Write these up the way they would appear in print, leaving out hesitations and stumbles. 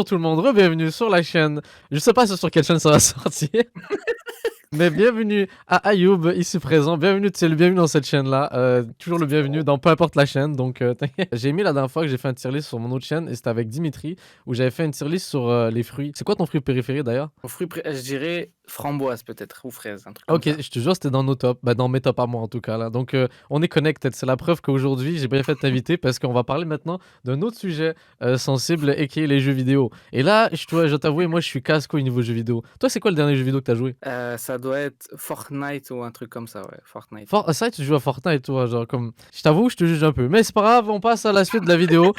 Bonjour tout le monde, bienvenue sur la chaîne. Je sais pas sur quelle chaîne ça va sortir. Mais bienvenue à Ayoub, ici présent. Bienvenue, tu es le bienvenu dans cette chaîne-là. Toujours le bienvenu dans peu importe la chaîne. Donc, t'inquiète. J'ai mis la dernière fois que j'ai fait un tier list sur mon autre chaîne et c'était avec Dimitri où j'avais fait une tier list sur les fruits. C'est quoi ton fruit préféré d'ailleurs? Mon fruit, je dirais framboise peut-être, ou fraise, un truc comme Ok, ça. je te jure, c'était dans nos tops. Bah, dans mes tops à moi en tout cas. Là. Donc, on est connected. C'est la preuve qu'aujourd'hui, j'ai bien fait de t'inviter parce qu'on va parler maintenant d'un autre sujet sensible et qui est les jeux vidéo. Et là, je t'avoue, moi, je suis casse-couille niveau jeux vidéo. Toi, c'est quoi le dernier jeu vidéo que t'as joué? Ça doit être Fortnite ou un truc comme ça, ouais, Fortnite. Ça, tu joues à Fortnite, toi, genre comme. Je t'avoue, je te juge un peu. Mais c'est pas grave, on passe à la suite de la vidéo.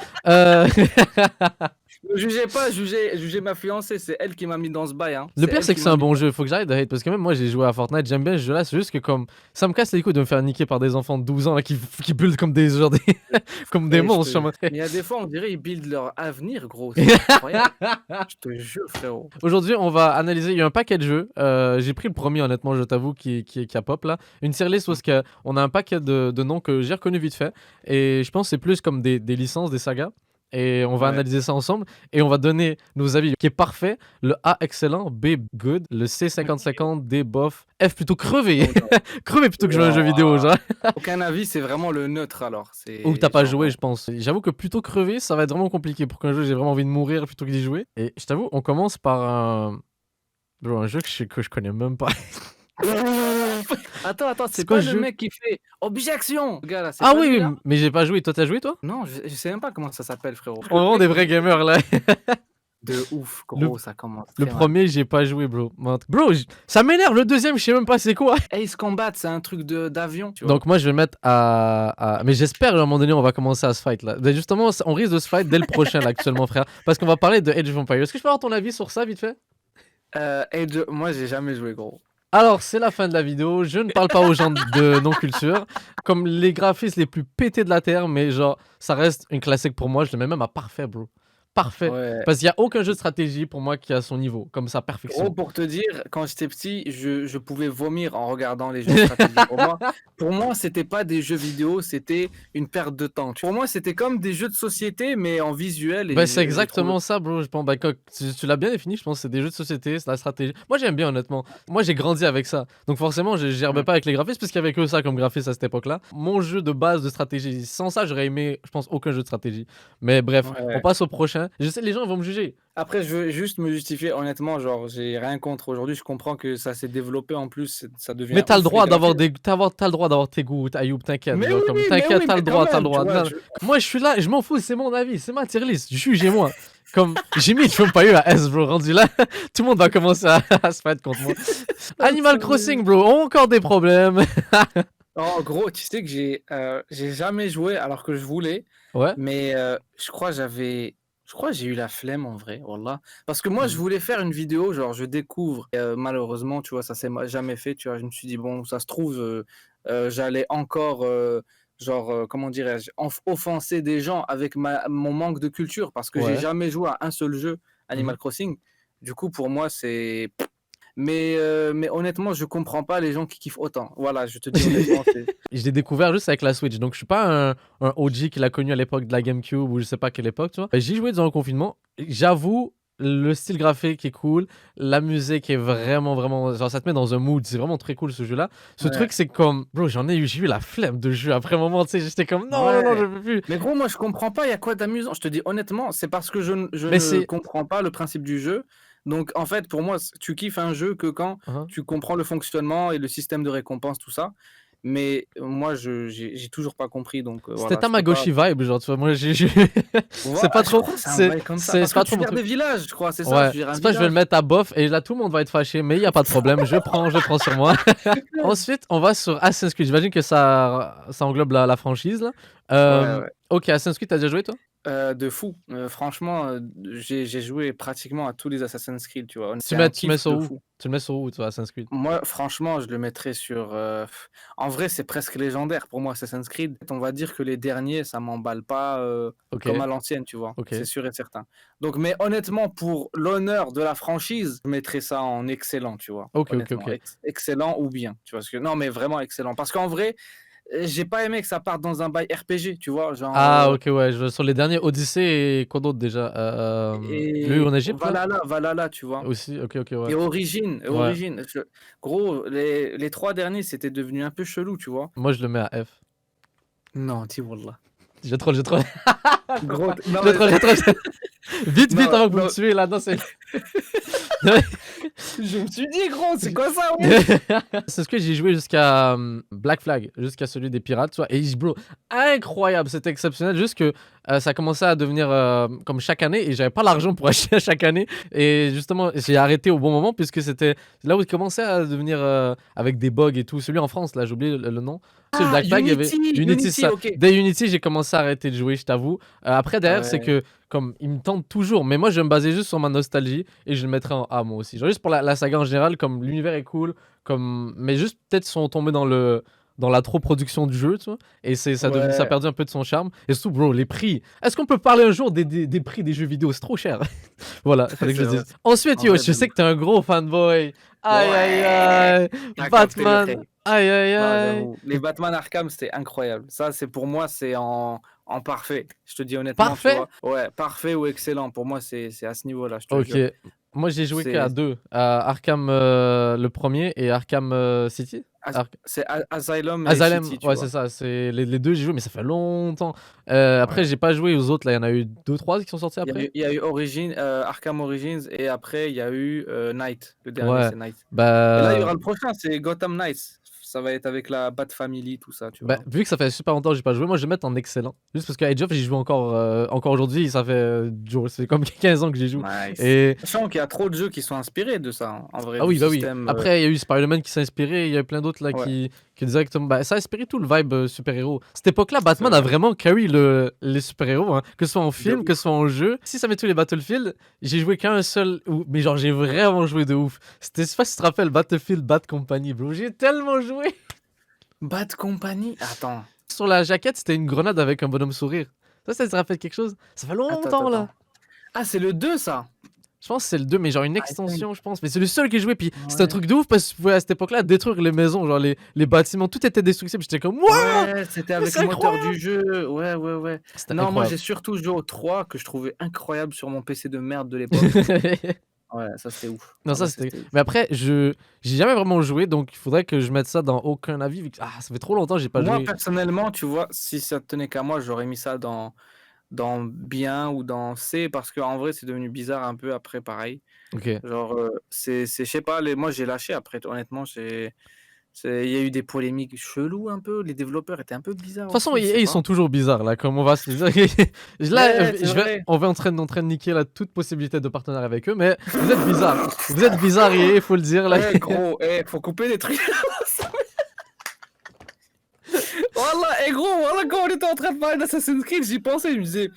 Ne jugez pas, jugez ma fiancée, c'est elle qui m'a mis dans ce bail. Hein. Le pire, c'est que c'est un bon jeu. Faut que j'arrête de hate parce que même moi, j'ai joué à Fortnite. J'aime bien ce jeu-là. C'est juste que comme ça me casse les couilles de me faire niquer par des enfants de 12 ans là, qui bullent comme des, genre, comme des monstres. Mais il y a des fois, on dirait ils buildent leur avenir, gros. C'est incroyable. Je te jure, frérot. Aujourd'hui, on va analyser. Il y a un paquet de jeux. J'ai pris le premier, honnêtement, je t'avoue, qui a pop là. Une tier list où on a un paquet de noms que j'ai reconnus vite fait. Et je pense que c'est plus comme des licences, des sagas. Et on va analyser ça ensemble et on va donner nos avis qui est parfait, le A excellent, B good, le C 50-50, D bof, F plutôt crevé. Crevé plutôt que jouer à un jeu vidéo, genre. Aucun avis, c'est vraiment le neutre alors. Ou que t'as pas joué, je pense. J'avoue que plutôt crevé, ça va être vraiment compliqué pour qu'un jeu j'ai vraiment envie de mourir plutôt que d'y jouer. Et je t'avoue, on commence par un jeu que je connais même pas. Attends, c'est pas le mec qui fait objection, gars là. Ah oui, mais j'ai pas joué. Toi, t'as joué, toi? Non, je sais même pas comment ça s'appelle, frérot. On est vraiment des vrais gamers là. De ouf, gros, ça commence. Le premier, j'ai pas joué, bro. Bro, ça m'énerve. Le deuxième, je sais même pas c'est quoi. Ace Combat, c'est un truc d'avion. Donc moi, je vais mettre à... Mais j'espère, à un moment donné, on va commencer à se fight là. Mais justement, on risque de se fight dès le prochain là, actuellement, frère. Parce qu'on va parler de Age of Empires. Est-ce que je peux avoir ton avis sur ça, vite fait? Moi, j'ai jamais joué, gros. Alors, c'est la fin de la vidéo. Je ne parle pas aux gens de non-culture. Comme les graphismes les plus pétés de la Terre, mais genre, ça reste une classique pour moi. Je le mets même à parfait, bro. Parfait. Ouais. Parce qu'il n'y a aucun jeu de stratégie pour moi qui a son niveau, comme ça, perfection. Gros, pour te dire, quand j'étais petit, je pouvais vomir en regardant les jeux de stratégie. Pour moi, c'était pas des jeux vidéo, c'était une perte de temps. Pour moi, c'était comme des jeux de société, mais en visuel. Bah, c'est exactement ça, bro. Je pense, bah, tu l'as bien défini, je pense que c'est des jeux de société, c'est la stratégie. Moi, j'aime bien, honnêtement. Moi, j'ai grandi avec ça. Donc, forcément, je gerbais pas avec les graphismes, parce qu'il y avait que ça comme graphisme à cette époque-là. Mon jeu de base de stratégie, sans ça, j'aurais aimé, je pense, aucun jeu de stratégie. Mais bref, on passe au prochain. Je sais, les gens vont me juger. Après, je veux juste me justifier, honnêtement, genre, j'ai rien contre aujourd'hui. Je comprends que ça s'est développé en plus, ça devient. Mais t'as le droit d'avoir t'as le droit d'avoir tes goûts, Ayoub, t'inquiète. Mais oui, t'inquiète, t'as le droit, t'as le droit. Vois, Moi, je suis là, je m'en fous, c'est mon avis, c'est ma tier list. Jugez-moi. Comme j'ai mis pas eu à S, bro, rendu là, tout le monde va commencer à se fight contre moi. Animal Crossing, bro, encore des problèmes. Oh, gros, tu sais que j'ai jamais joué alors que je voulais. Ouais. Mais je crois que j'ai eu la flemme en vrai, wallah. Parce que moi, je voulais faire une vidéo, genre je découvre. Malheureusement, tu vois, ça s'est jamais fait. Tu vois, je me suis dit, bon, ça se trouve, j'allais encore, comment dirais-je, offenser des gens avec mon manque de culture parce que j'ai jamais joué à un seul jeu, Animal Crossing. Du coup, pour moi, c'est. Mais honnêtement, je comprends pas les gens qui kiffent autant. Voilà, je te dis honnêtement. Je l'ai découvert juste avec la Switch, donc je suis pas un OG qui l'a connu à l'époque de la GameCube ou je sais pas quelle époque, tu vois. J'y joué durant le confinement. J'avoue, le style graphique est cool, la musique est vraiment, genre ça te met dans un mood, c'est vraiment très cool ce jeu-là. Ce truc, c'est comme, bro, j'ai eu la flemme de jeu après un moment, tu sais, j'étais comme, non, je peux plus. Mais gros, moi je comprends pas, il y a quoi d'amusant? Je te dis honnêtement, c'est parce que je ne comprends pas le principe du jeu. Donc en fait, pour moi, tu kiffes un jeu que quand tu comprends le fonctionnement et le système de récompense, tout ça. Mais moi, j'ai toujours pas compris. Donc c'était Tamagotchi vibe, genre, tu vois. Moi, c'est pas trop. C'est pas trop. Tu des villages, je crois, c'est ça. Ouais. C'est pas, je vais le mettre à bof et là, tout le monde va être fâché, mais il y a pas de problème. Je prends sur moi. Ensuite, on va sur Assassin's Creed. J'imagine que ça englobe la franchise, là. Ok, Assassin's Creed, t'as déjà joué, toi? De fou. Franchement, j'ai joué pratiquement à tous les Assassin's Creed, tu vois. Tu le mets sur où? Tu le mets sur où, toi, Assassin's Creed? Moi, franchement, je le mettrais sur... En vrai, c'est presque légendaire pour moi, Assassin's Creed. On va dire que les derniers, ça m'emballe pas comme à l'ancienne, tu vois. C'est sûr et certain. Donc, mais honnêtement, pour l'honneur de la franchise, je mettrais ça en excellent, tu vois. Ok. Excellent ou bien, tu vois. Non, mais vraiment excellent. Parce qu'en vrai... j'ai pas aimé que ça parte dans un bail RPG, tu vois, genre. Ah, ok, ouais, sur les derniers, Odyssey et quoi d'autre déjà Lui en Et Égypte, là Valhalla, tu vois. aussi, ok, ok, ouais. Et Origin, Ouais, gros, les trois derniers, c'était devenu un peu chelou, tu vois. moi je le mets à F. Non, dis wallah. J'ai trop, j'ai trop. Gros, non, J'ai trop, j'ai trop. Vite, vite non, avant que vous me non, tuez là, non, c'est. je me suis dit, gros, c'est quoi ça, ouais? C'est ce que j'ai joué jusqu'à Black Flag, jusqu'à celui des pirates, tu vois. Et bro, incroyable, c'était exceptionnel. Juste que ça commençait à devenir comme chaque année et j'avais pas l'argent pour acheter à chaque année. Et justement, j'ai arrêté au bon moment puisque c'était là où il commençait à devenir avec des bugs et tout. Celui en France, là, j'ai oublié le nom. Sur le Ah, Black Flag, il y avait Unity, Unity, ça. ok. Dès Unity, j'ai commencé à arrêter de jouer, je t'avoue. Après, derrière, c'est Ouais, que comme il me tente toujours, mais moi je vais me baser juste sur ma nostalgie et je le mettrai en A moi aussi. Genre juste pour la saga en général, comme l'univers est cool, comme mais juste peut-être ils sont tombés dans la trop production du jeu, tu vois, et ça a ouais, perdu un peu de son charme. Et surtout, bro, les prix. Est-ce qu'on peut parler un jour des prix des jeux vidéo? C'est trop cher. Voilà, il fallait que c'est je le vrai. dise. Ensuite, En yo, vrai, je de sais ouf. que t'es un gros fanboy. Aïe aïe Ouais, aïe. t'as capté le Batman. rey. Aïe aïe Non, aïe. j'avoue. Les Batman Arkham, c'était incroyable. Ça, c'est pour moi, c'est en parfait. Je te dis honnêtement, tu Parfait. vois. Ouais, parfait ou excellent. Pour moi, c'est à ce niveau-là, je te Ok. jure. Moi, j'ai joué qu'à C'est deux. À Arkham le premier et Arkham City. Asylum et Asylum, City, tu ouais, c'est vois. ça. C'est les deux, j'ai joué, mais ça fait longtemps. Après, Ouais. j'ai pas joué aux autres. Là, il y en a eu deux, trois qui sont sortis après. Il y a eu Arkham Origins et après, il y a eu Knight. Le dernier, Ouais. c'est Knight. Et là, il y Bah, aura le prochain, c'est Gotham Knights. Ça va être avec la Bat Family, tout ça, tu vois. vu que ça fait super longtemps que j'ai pas joué, moi je vais mettre en excellent. Juste parce que Age of, j'y joue encore aujourd'hui. Ça fait c'est comme 15 ans que j'y joue. Nice. Et Sachant qu'il y a trop de jeux qui sont inspirés de ça, hein, en vrai, ah du oui, bah oui. système. Après, il y a eu Spider-Man qui s'est inspiré. Il y a eu plein d'autres là Ouais, qui directement. Bah, ça a inspiré tout le vibe super-héros. Cette époque-là, c'est Batman a vrai. vraiment carry les super-héros, hein. Que ce soit en De film, que ce ouf. soit en jeu. Si ça met tous les Battlefield, j'ai joué qu'un seul. Mais genre, j'ai vraiment joué de ouf. C'était, je sais pas si tu te rappelles, Battlefield Bad Company, bro. J'ai tellement joué. Bad Company? Attends, Sur la jaquette, c'était une grenade avec un bonhomme sourire. Ça te rappelle quelque chose? Ça fait longtemps là. attends. Ah, c'est le 2, ça? Je pense que c'est le 2, mais genre une I think. extension, je pense. Mais c'est le seul que j'ai joué. Puis c'était un Ouais. truc de ouf parce que tu pouvais à cette époque-là détruire les maisons, genre les bâtiments, tout était destructible. J'étais comme, waouh, Ouais, c'était mais avec c'est le moteur incroyable! du jeu. Ouais, ouais, ouais. C'était Non, moi, incroyable. j'ai surtout joué au 3 que je trouvais incroyable sur mon PC de merde de l'époque. Ouais, ça, c'était ouf. Non, Ah ça bah, ça, c'était. c'était ouf. Mais après, j'ai jamais vraiment joué, donc il faudrait que je mette ça dans aucun avis. Ah, ça fait trop longtemps que j'ai pas Moi, joué. personnellement, tu vois, si ça tenait qu'à moi, j'aurais mis ça dans bien ou dans C parce qu'en vrai, c'est devenu bizarre un peu après, pareil. Ok. Genre, je sais pas, moi, j'ai lâché après, honnêtement, il y a eu des polémiques cheloues un peu. Les développeurs étaient un peu De bizarres toute façon, aussi, je sais EA, ils pas. sont toujours bizarres là, comme on va se le dire. Là, Ouais, c'est vrai. on va en train de niquer là, toute possibilité de partenariat avec eux, mais vous êtes bizarres. Vous êtes bizarres, EA, il faut le dire là. Eh gros, faut couper des trucs. Voilà, gros, voilà, quand on était en train de parler d'Assassin's Creed, j'y pensais, je me disais,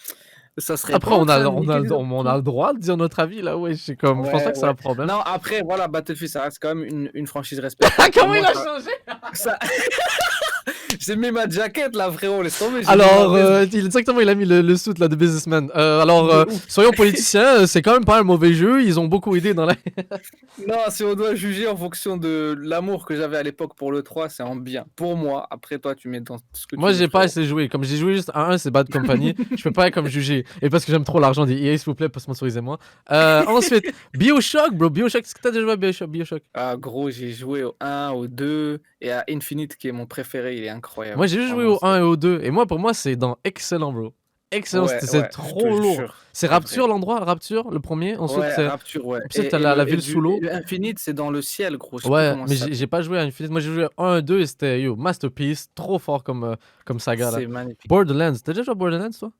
ça serait Après, pas en train de niquer des on a le droit de dire notre avis là, ouais. Je pense pas Ouais, que c'est un ouais. problème. Non, après, voilà, Battlefield, ça reste quand même une franchise Ah, respectable. Pour comment il moi, a changé? ça... J'ai mis ma jaquette là, frérot, laisse tomber. J'ai mis Alors, ma veste exactement, il a mis le suit là de businessman. Alors, de ouf. soyons politiciens, c'est quand même pas un mauvais jeu. Ils ont beaucoup aidé dans la. Non, si on doit juger en fonction de l'amour que j'avais à l'époque pour le 3, c'est en bien. Pour moi, après toi, tu mets dans ce que tu Moi, veux, j'ai pas frérot. assez joué. Comme j'ai joué juste à un, c'est Bad Company. Je peux pas comme juger. Et parce que j'aime trop l'argent des EA, s'il vous plaît, pas sponsorisez-moi. Ensuite, Bioshock, bro. Bioshock, est-ce que t'as déjà joué à Bioshock? Ah, gros, j'ai joué au 1, au 2 et à Infinite qui est mon préféré, il est incroyable. Moi, j'ai juste joué Vraiment, au 1 et au 2. Et moi, pour moi, c'est dans excellent, bro. Excellent, ouais, c'est ouais, je te trop lourd. jure, C'est c'est vrai. Rapture l'endroit, Rapture, le premier. Ensuite, Ouais, Rapture, ouais. t'as la ville sous Et l'eau. le Infinite, c'est dans le ciel, gros. Je sais plus Ouais, comment mais ça j'ai s'appelle. pas joué à Infinite. Moi, j'ai joué à 1 et 2 et c'était yo, masterpiece. Trop fort comme saga là. C'est magnifique. Borderlands, t'as déjà joué à Borderlands toi?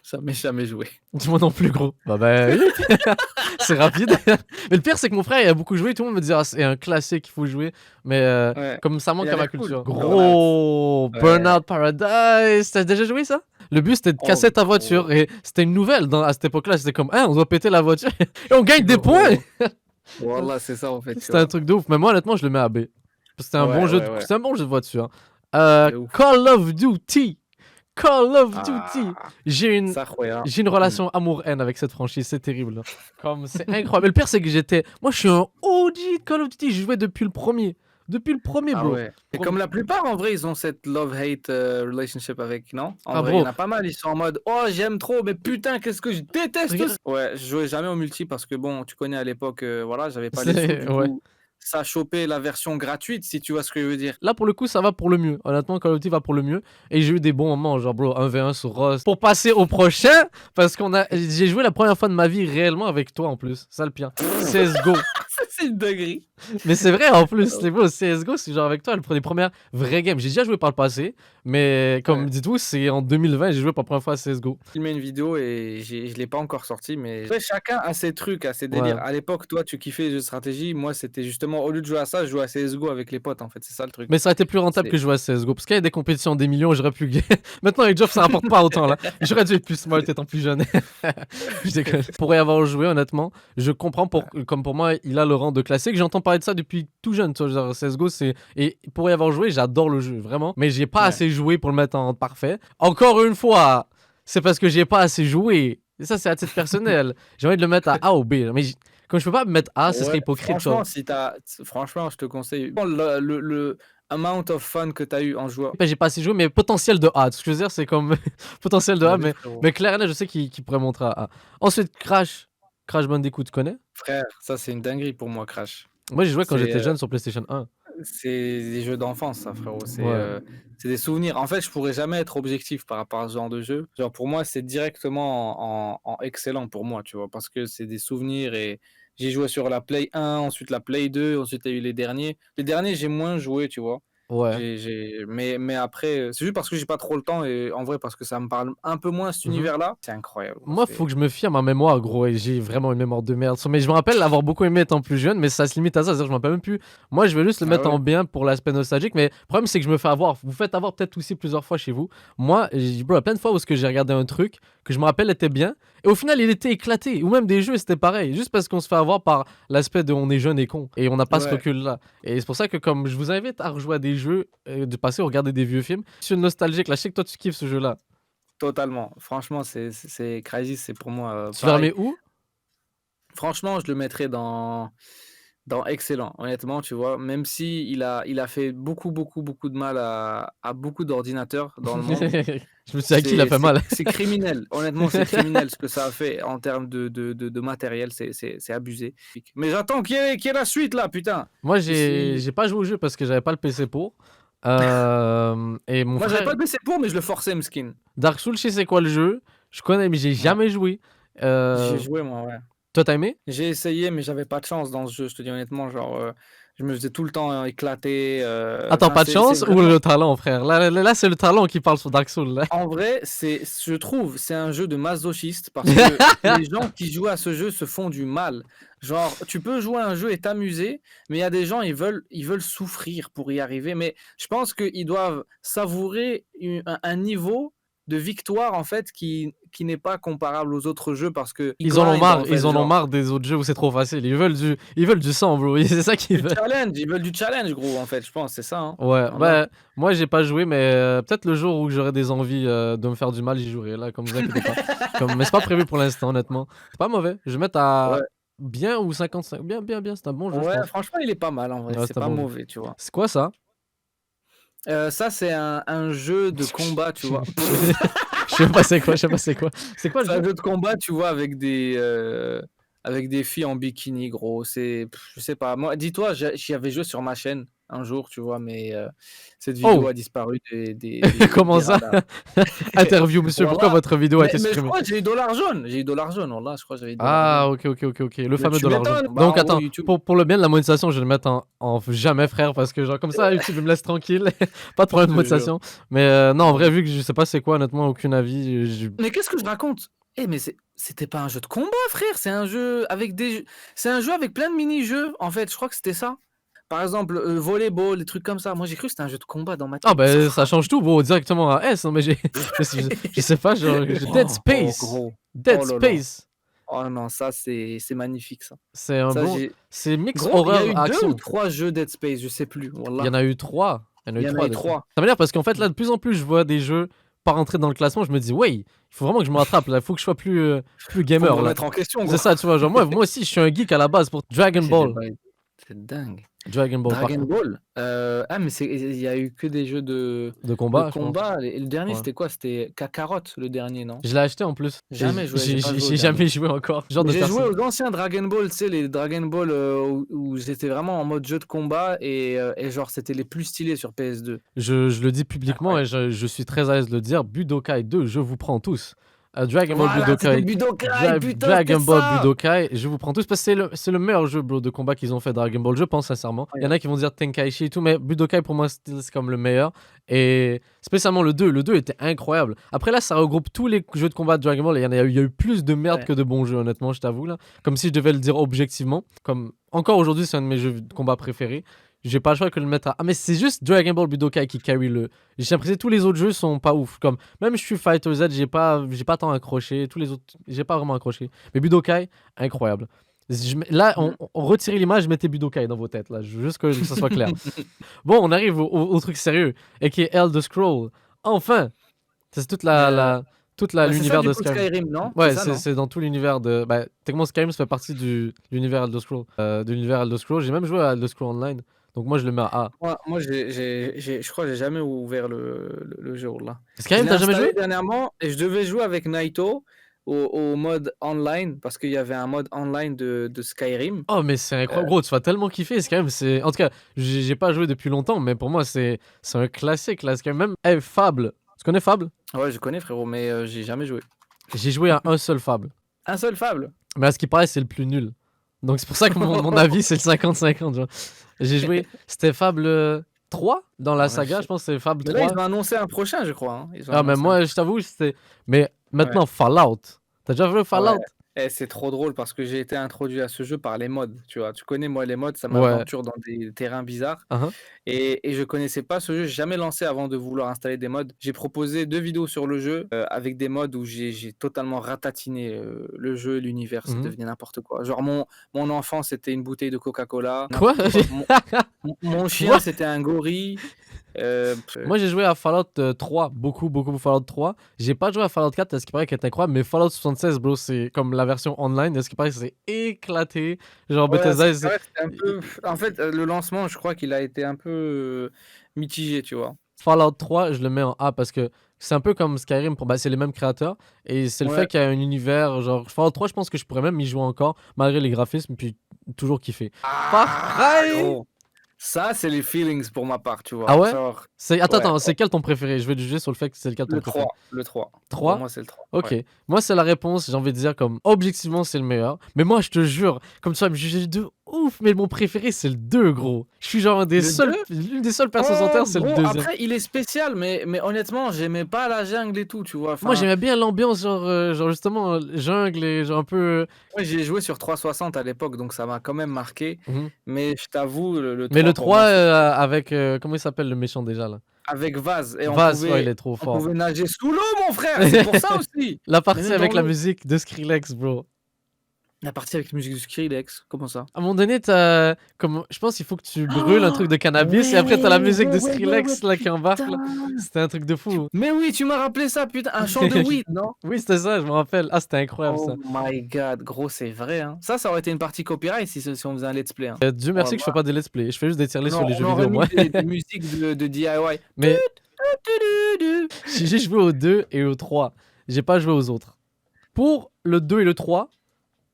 Ça m'est jamais joué. Moi non plus, gros. Bah, c'est rapide. Mais le pire, c'est que mon frère, il a beaucoup joué. Tout le monde me dit, ah, c'est un classique, il faut jouer. Mais Ouais. comme ça manque Il a à ma l'air cool. culture. Burnout. Gros, Ouais. Burnout Paradise. T'as déjà joué ça? Le but, c'était de Oh, casser ta voiture. Et c'était une nouvelle à cette époque-là. C'était comme, on doit péter la voiture. Et on gagne des points. gros. Voilà, c'est ça en fait, tu C'était un vois. truc de ouf. Mais moi, honnêtement, je le mets à B. C'était un bon Ouais, jeu ouais, ouais. c'était un bon jeu de voiture, hein. De ouf. Call of Duty. Call of Duty. Ah, J'ai une, ça, Khoya. j'ai une relation amour-haine avec cette franchise, c'est terrible, là. Comme c'est incroyable. Mais le pire, c'est que moi, je suis un OG de Call of Duty. Je jouais depuis le premier. Depuis le premier, Ah bro. ouais. Et comme la plupart, en vrai, ils ont cette love-hate relationship avec, non? En Ah, vrai, il y bro. en a pas mal, ils sont en mode oh, j'aime trop, mais putain, qu'est-ce que je déteste Regarde. ça. Ouais, je jouais jamais au multi parce que bon, tu connais à l'époque, voilà, j'avais pas les sous, du Ouais. coup, ça chopait la version gratuite, si tu vois ce que je veux dire. Là, pour le coup, ça va pour le mieux. Honnêtement, Call of Duty va pour le mieux. Et j'ai eu des bons moments, genre, bro, 1v1 sur Rust. Pour passer au prochain, parce j'ai joué la première fois de ma vie réellement avec toi en plus. Ça le pire. CSGO. C'est une dinguerie. Mais c'est vrai en plus, c'est beau. CSGO, c'est genre avec toi, les premières vraies games. J'ai déjà joué par le passé, mais comme Ouais. dites-vous, c'est en 2020, j'ai joué pour la première fois à CSGO. J'ai filmé une vidéo et je l'ai pas encore sorti, mais ouais, chacun a ses trucs, a ses Ouais. délires. À l'époque, toi, tu kiffais les jeux de stratégie. Moi, c'était justement, au lieu de jouer à ça, je jouais à CSGO avec les potes, en fait. C'est ça le truc. Mais ça a été plus rentable C'est- que jouer à CSGO. Parce qu'il y a des compétitions des millions, j'aurais pu gagner. Maintenant, avec Job, ça rapporte pas autant là. J'aurais dû être plus smart étant plus jeune. Je déconne. Pour y avoir joué, honnêtement, je comprends comme pour moi, il a le rang de classique. J'entends parler de ça depuis tout jeune. Tu vois, genre CSGO, c'est. Et pour y avoir joué, j'adore le jeu, vraiment. Mais j'ai pas Ouais. assez joué pour le mettre en parfait. Encore une fois, c'est parce que j'ai pas assez joué. Et ça, c'est à titre personnel. J'ai envie de le mettre à A ou B. Mais comme je peux pas me mettre A, ce serait Ouais, hypocrite. franchement, Toi. franchement, je te conseille. Le amount of fun que tu as eu en jouant. J'ai pas assez joué, mais potentiel de A. Ce que je veux dire, c'est comme potentiel de A, Vas-y, mais, frérot. mais clair et net, je sais qu'il pourrait montrer à A. Ensuite, Crash Bandicoot, tu connais? Frère, ça, c'est une dinguerie pour moi, Crash. Moi, j'ai joué quand C'est j'étais jeune sur PlayStation 1. c'est des jeux d'enfance, ça, frérot. Ouais. C'est des souvenirs. En fait, je pourrais jamais être objectif par rapport à ce genre de jeu. Genre, pour moi, c'est directement en excellent pour moi, tu vois, parce que c'est des souvenirs et j'ai joué sur la Play 1, ensuite la Play 2, ensuite il y a eu les derniers. Les derniers, j'ai moins joué, tu vois. Ouais. Mais après, c'est juste parce que j'ai pas trop le temps et en vrai, parce que ça me parle un peu moins cet Mhm. univers-là. C'est incroyable. Moi, faut que je me fie à ma mémoire, gros, et j'ai vraiment une mémoire de merde. Mais je me rappelle l'avoir beaucoup aimé étant plus jeune, mais ça se limite à ça, c'est-à-dire que je m'en rappelle même plus. Moi, je vais juste le Ah mettre ouais. en bien pour l'aspect nostalgique, mais le problème, c'est que je me fais avoir. Vous faites avoir peut-être aussi plusieurs fois chez vous. Moi, bro, il y a plein de fois où j'ai regardé un truc que je me rappelle était bien, et au final, il était éclaté. Ou même des jeux, c'était pareil, juste parce qu'on se fait avoir par l'aspect de on est jeune et con, et on n'a pas ce Ouais. recul-là. Et c'est pour ça que, comme je vous invite à rejouer à des jeux du passé ou regarder des vieux films, je suis nostalgique, là, je sais que toi, tu kiffes ce jeu-là. Totalement. Franchement, c'est Crysis, c'est pour moi Tu vas pareil. remettre où? Franchement, je le mettrais dans excellent, honnêtement, tu vois. Même si il a fait beaucoup, beaucoup, beaucoup de mal à beaucoup d'ordinateurs dans le monde. Je me suis dit à qui il a fait mal. C'est criminel. Honnêtement, c'est criminel ce que ça a fait en termes de matériel. C'est abusé. Mais j'attends qu'il y ait la suite là, putain. Moi, Si- j'ai pas joué au jeu parce que j'avais pas le PC pour. Et mon Moi, j'avais frère, pas le PC pour, mais je le forçais, Mskin. Dark Souls, je sais c'est quoi le jeu. Je connais, mais j'ai jamais joué. J'ai joué, moi, ouais. Toi, t'as aimé? J'ai essayé, mais j'avais pas de chance dans ce jeu, je te dis honnêtement. Genre, je me faisais tout le temps éclater. Attends, Enfin, pas de chance c'est ou vraiment- le talent, frère? Là, c'est le talent qui parle sur Dark Souls. Là. En vrai, je trouve, c'est un jeu de masochiste parce que les gens qui jouent à ce jeu se font du mal. Genre, tu peux jouer à un jeu et t'amuser, mais il y a des gens, ils veulent souffrir pour y arriver. Mais je pense qu'ils doivent savourer un niveau de victoire, en fait, qui n'est pas comparable aux autres jeux parce que Ils en ont grindent, marre, en fait, ils en ont genre. marre des autres jeux où c'est trop facile. Ils veulent du sang, bro. C'est ça qu'ils Du veulent. challenge, ils veulent du challenge, gros, en fait, je pense, c'est ça. Hein. Ouais, Voilà. bah, moi j'ai pas joué, mais peut-être le jour où j'aurai des envies de me faire du mal, j'y jouerai. Là, comme vous inquiétez pas. Mais c'est pas prévu pour l'instant, honnêtement. C'est pas mauvais. Je vais mettre à Ouais. bien ou 55. Bien, bien, bien. C'est un bon jeu, je Ouais, pense. franchement, il est pas mal en vrai, Ouais, c'est c'est un pas bon jeu. mauvais, tu vois. C'est quoi ça? Ça, c'est un jeu de combat, tu vois. Je sais pas c'est quoi, je sais pas c'est quoi. C'est quoi le C'est un jeu? jeu de combat, tu vois, avec des filles en bikini, gros. Je sais pas. Moi, dis-toi, j'y avais joué sur ma chaîne un jour, tu vois, mais cette vidéo Oh! a disparu des Comment ça? radars. Interview, monsieur, pourquoi Voilà. votre vidéo a été Mais je supprimée? crois que j'ai eu $. J'ai eu $, wallah, je crois que j'avais eu $. Ah, ok. Le Mais fameux tu dollar jaune. m'étonnes. Bah, Donc en gros, attends, YouTube. pour le bien de la monétisation, je vais le mettre en jamais, frère, parce que genre comme ça, YouTube il me laisse tranquille. Pas de problème de Je te jure. monétisation. Mais non, en vrai, vu que je sais pas c'est quoi, honnêtement, aucun avis. Mais qu'est-ce que je raconte? Mais c'était pas un jeu de combat, frère. C'est un jeu avec c'est un jeu avec plein de mini-jeux. En fait, je crois que c'était ça. Par exemple, volleyball, des trucs comme ça. Moi, j'ai cru que c'était un jeu de combat dans ma tête. Ah, ben ça change tout, bon, directement à S. Non, mais je sais pas, genre, Dead Space. Gros. Dead Oh là là. Space. Oh non, ça, c'est magnifique, ça. C'est un Ça, bon. j'ai- C'est mix Gros, il y a horreur eu 2 action. ou 3 jeux Dead Space, je sais plus. Wallah. Il y en a eu 3. Il y en a eu des 3. fois. Ça veut dire parce qu'en fait, là, de plus en plus, je vois des jeux pas rentrer dans le classement. Je me dis, ouais, il faut vraiment que je me rattrape. Là, il faut que je sois plus Faut gamer. me Là. remettre en question, gros. C'est ça, tu vois. Genre, moi aussi, je suis un geek à la base pour Dragon C'est Ball. des bails. C'est dingue. Dragon Ball Dragon parfait. Ball? Ah, mais il y a eu que des jeux De de combat, je pense. combat. Et le dernier, Ouais. c'était quoi? C'était Kakarot, le dernier, non? Je l'ai acheté en plus. Et Jamais joué, j'ai pas joué au j'ai dernier. jamais joué encore. Genre Mais de j'ai joué personne. aux anciens Dragon Ball, tu sais, les Dragon Ball où j'étais vraiment en mode jeu de combat et genre c'était les plus stylés sur PS2. Je le dis publiquement et Incroyable. je suis très à l'aise de le dire. Budokai 2, je vous prends tous. Dragon Ball Voilà, c'était Budokai. Budokai, putain, c'était Dragon Ball ça! Budokai, je vous prends tous parce que c'est le meilleur jeu bro, de combat qu'ils ont fait Dragon Ball, je pense sincèrement. Il y en Incroyable. a qui vont dire Tenkaichi et tout, mais Budokai pour moi c'est comme le meilleur. Et spécialement le 2. Le 2 était incroyable. Après là, ça regroupe tous les jeux de combat de Dragon Ball. Et il y a eu plus de merde Ouais. que de bons jeux, honnêtement, je t'avoue là. Comme si je devais le dire objectivement. Comme encore aujourd'hui, c'est un de mes jeux de combat préférés. J'ai pas le choix que de le mettre à. Ah, mais c'est juste Dragon Ball Budokai qui carry le. J'ai l'impression que tous les autres jeux sont pas ouf. Comme même Street Fighter Z, j'ai pas tant accroché. Tous les autres, j'ai pas vraiment accroché. Mais Budokai, incroyable. Là, Mm. on retirait l'image, je mettais Budokai dans vos têtes là, juste que ça soit clair. Bon, on arrive au truc sérieux, et qui est Elder Scroll. Enfin, c'est toute Bah, c'est ça l'univers du de coup Skyrim. Skyrim, non? C'est Ouais, ça, non? c'est dans tout l'univers de. Bah, techniquement, Skyrim, ça fait partie de l'univers Elder Scroll. De l'univers Elder Scroll. J'ai même joué à Elder Scroll Online. Donc, moi, je le mets à A. Moi je crois que j'ai jamais ouvert le jeu là. Je Skyrim, l'ai t'as jamais installé joué? dernièrement et je devais jouer avec Naito au mode online parce qu'il y avait un mode online de Skyrim. Oh, mais c'est Euh, incroyable. Gros, tu vas tellement kiffer. Skyrim, c'est. En tout cas, j'ai pas joué depuis longtemps, mais pour moi, c'est un classique là. Skyrim, même. Hey, Fable. Tu connais Fable? ouais, je connais frérot, mais j'ai jamais joué. J'ai joué à un seul Fable. Un seul Fable. Mais à ce qui paraît, c'est le plus nul. Donc, c'est pour ça que mon avis, c'est le 50-50. Genre. J'ai joué. C'était Fable 3 dans la Ah, ouais, saga. Je pense que c'est Fable mais là, ils 3. ont annoncé un prochain, je crois, hein. Ils ont Ah, mais annoncé un moi, je t'avoue, c'était. Mais maintenant, Fallout. T'as déjà vu Ouais, Fallout? et c'est trop drôle parce que j'ai été introduit à ce jeu par les mods, tu vois. Tu connais, moi, les mods, ça Ouais. m'aventure dans des terrains bizarres. Uh-huh. Et je connaissais pas ce jeu, j'ai jamais lancé avant de vouloir installer des mods. J'ai proposé 2 vidéos sur le jeu avec des mods où j'ai totalement ratatiné le jeu, l'univers, c'est Mhm. devenu n'importe quoi. Genre mon enfant, c'était une bouteille de Coca-Cola, Quoi? n'importe quoi. Mon chien, Quoi? c'était un gorille. Moi, j'ai joué à Fallout 3, beaucoup Fallout 3. J'ai pas joué à Fallout 4, est-ce qu'il paraît qu'il est incroyable, mais Fallout 76, bro, c'est comme la version online, est-ce qu'il paraît que c'est éclaté. Genre, Ouais, Bethesda, c'est vrai que c'était un peu en fait, le lancement, je crois qu'il a été un peu mitigé, tu vois? Fallout 3, je le mets en A parce que c'est un peu comme Skyrim, bah, c'est les mêmes créateurs, et c'est le fait Ouais. qu'il y a un univers, genre, Fallout 3, je pense que je pourrais même y jouer encore, malgré les graphismes, puis toujours kiffer. Far Cry! Gros, ça, c'est les feelings pour ma part, tu vois? Ah ouais? Genre Attends, ouais, attends, c'est quel ton préféré? Je vais te juger sur le fait que c'est lequel ton le préféré. 3, le 3. Pour 3? moi, c'est le 3. Ok, Ouais. moi c'est la réponse, j'ai envie de dire comme objectivement c'est le meilleur. Mais moi je te jure, comme tu vas me juger de ouf, mais mon préféré c'est le 2 gros. Je suis genre Le 2? l'une des seules personnes sur Terre, c'est le Gros, deuxième. après, il est spécial, mais honnêtement, j'aimais pas la jungle et tout, tu vois? Moi Enfin, j'aimais bien l'ambiance, genre justement jungle et genre un peu. moi, j'ai joué sur 360 à l'époque, donc ça m'a quand même marqué. Mhm. Mais je t'avoue, le Mais 3 le pour 3 moi, c'est avec. Comment il s'appelle le méchant déjà là? avec Vaz et Vaz, ouais, il est trop on fort. pouvait nager sous l'eau, mon frère! C'est pour ça aussi! La Mais partie même avec dans la l'eau. musique de Skrillex, bro. La partie avec la musique de Skrillex, comment ça? À un moment donné, t'as. Comme... Je pense qu'il faut que tu brûles un truc de cannabis et après t'as la musique de Skrillex là qui embarque là. C'était un truc de fou. Mais oui, tu m'as rappelé ça, putain, un chant de weed, non? Oui, c'était ça, je me rappelle. Ah, c'était incroyable Oh ça. my god, gros, c'est vrai, hein. Ça aurait été une partie copyright si on faisait un let's play, hein. Dieu merci que je fais pas des let's play. Je fais juste des tier lists Non, sur les on jeux aurait vidéo, mis moi. des musiques de DIY. Mais Tu-du-du-du. j'ai joué au 2 et au 3. J'ai pas joué aux autres. Pour le 2 et le 3,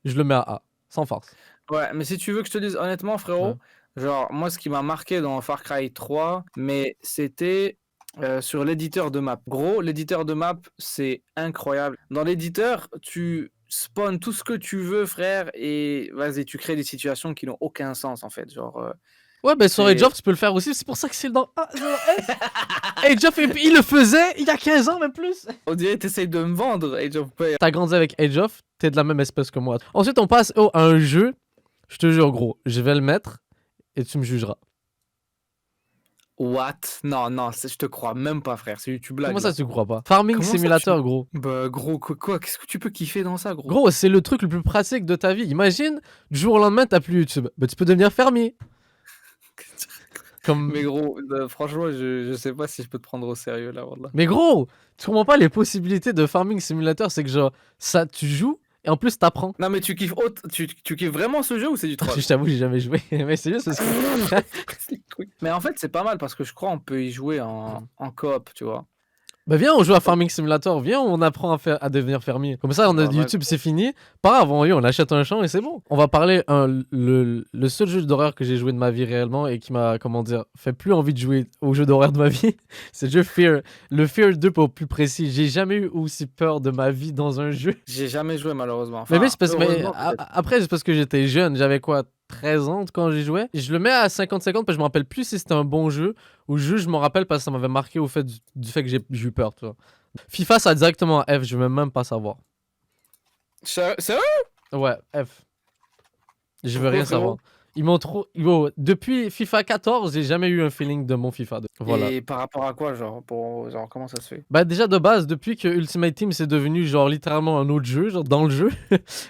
je le mets à A, sans force. Ouais, mais si tu veux que je te dise honnêtement, frérot, genre, moi, ce qui m'a marqué dans Far Cry 3, mais c'était sur l'éditeur de map. Gros, l'éditeur de map, c'est incroyable. Dans l'éditeur, tu spawns tout ce que tu veux, frère, et vas-y, tu crées des situations qui n'ont aucun sens, en fait. Genre, Ouais, ben sur c'est... Age of, tu peux le faire aussi. C'est pour ça que c'est dans A. Age of, il le faisait il y a 15 ans, même plus. On dirait que t'essayes de me vendre, Age of Empires. T'as grandi avec Age of, t'es de la même espèce que moi. Ensuite, on passe à un jeu. Je te jure, gros, je vais le mettre et tu me jugeras. What? Non, je te crois même pas, frère. Tu blagues. Comment ça, là. tu crois pas? Farming Comment ça, Simulator, gros. Bah, gros, quoi? Qu'est-ce que tu peux kiffer dans ça, gros? Gros, c'est le truc le plus pratique de ta vie. Imagine, du jour au lendemain, t'as plus YouTube. Bah, tu peux devenir fermier. Comme... Mais gros, franchement, je sais pas si je peux te prendre au sérieux là, wallah. Mais gros, tu comprends pas les possibilités de Farming Simulator, c'est que genre, ça, tu joues Et en plus, t'apprends. Non, mais tu kiffes, tu kiffes vraiment ce jeu ou c'est du troll? Je t'avoue, j'ai jamais joué. Mais c'est juste parce que. Mais en fait, c'est pas mal parce que je crois on peut y jouer en coop, tu vois. Bah viens, on joue à Farming Simulator. Viens, on apprend à devenir fermier. Comme ça, on a Bah, YouTube, c'est fini. Pas grave, on achète un champ et c'est bon. On va parler le seul jeu d'horreur que j'ai joué de ma vie réellement et qui m'a, comment dire, fait plus envie de jouer au jeu d'horreur de ma vie. C'est le jeu Fear. Le Fear 2 pour plus précis. J'ai jamais eu aussi peur de ma vie dans un jeu. J'ai jamais joué malheureusement. Mais Enfin, c'est parce, mais heureusement, peut-être. après, c'est parce que j'étais jeune. J'avais quoi, 13 ans quand j'y jouais. Je le mets à 50-50 parce que je me rappelle plus si c'était un bon jeu ou juste je me rappelle parce que ça m'avait marqué au fait du fait que j'ai eu peur, tu vois. FIFA, ça a directement à F, je veux même pas savoir. Sérieux? Ouais, F. Je veux Pourquoi, rien frérot? savoir. Ils m'ont trop. Depuis FIFA 14, j'ai jamais eu un feeling de mon FIFA 2. Voilà. Et par rapport à quoi, genre, genre, comment ça se fait? Bah, déjà de base, depuis que Ultimate Team c'est devenu genre littéralement un autre jeu, genre dans le jeu.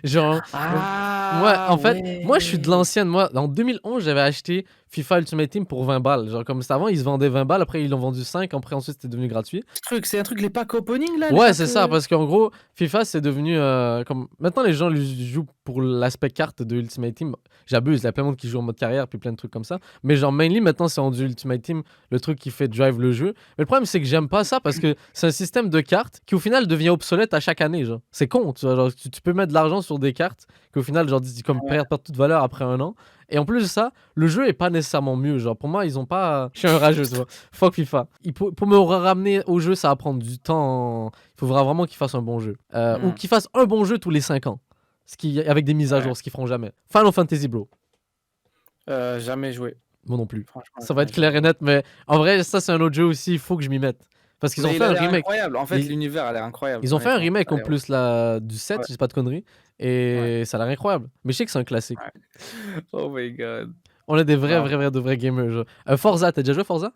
Genre. Ouais, en fait, moi je suis de Ouais. l'ancienne. Moi, en 2011, j'avais acheté FIFA Ultimate Team pour 20 balles. Genre, comme c'était avant, ils se vendaient 20 balles, après ils l'ont vendu 5, après ensuite c'était devenu gratuit. C'est un truc, les packs opening là? Les Ouais, packs, c'est ça, parce qu'en gros, FIFA c'est devenu comme. Maintenant, les gens jouent pour l'aspect carte de Ultimate Team. J'abuse, il y a plein de monde qui joue en mode carrière, puis plein de trucs comme ça. Mais genre, mainly maintenant, c'est rendu Ultimate Team, le truc qui fait drive le jeu. Mais le problème, c'est que j'aime pas ça parce que c'est un système de cartes qui au final devient obsolète à chaque année. Genre, c'est con, tu vois. Genre, tu peux mettre de l'argent sur des cartes qui au final, genre, comme Ouais. perdent toute valeur après un an. Et en plus de ça, le jeu est pas nécessairement mieux. Genre, pour moi, ils ont pas. Je suis un rageux, tu vois. Fuck FIFA. Pour me ramener au jeu, ça va prendre du temps. Il faudra vraiment qu'ils fassent un bon jeu. Ou qu'ils fassent un bon jeu tous les 5 ans. Avec des mises à Ouais. jour, ce qu'ils feront jamais. Final Fantasy, bro. Jamais joué. Moi non plus. Franchement, Ça va être jamais clair joué. et net, mais en vrai, ça, c'est un autre jeu aussi. Il faut que je m'y mette. Parce qu'ils ont Mais il fait a un l'air remake. incroyable. En fait, Ils, l'univers a l'air incroyable. ils ont fait un Honnêtement. remake en Allez, ouais. plus là, du 7, Ouais. je sais pas de conneries. Et ça a l'air incroyable. Mais je sais que c'est un classique. Ouais. Oh my god. On est des vrais, Non. vrais, de vrais gamers. Genre. Forza, t'as déjà joué à Forza?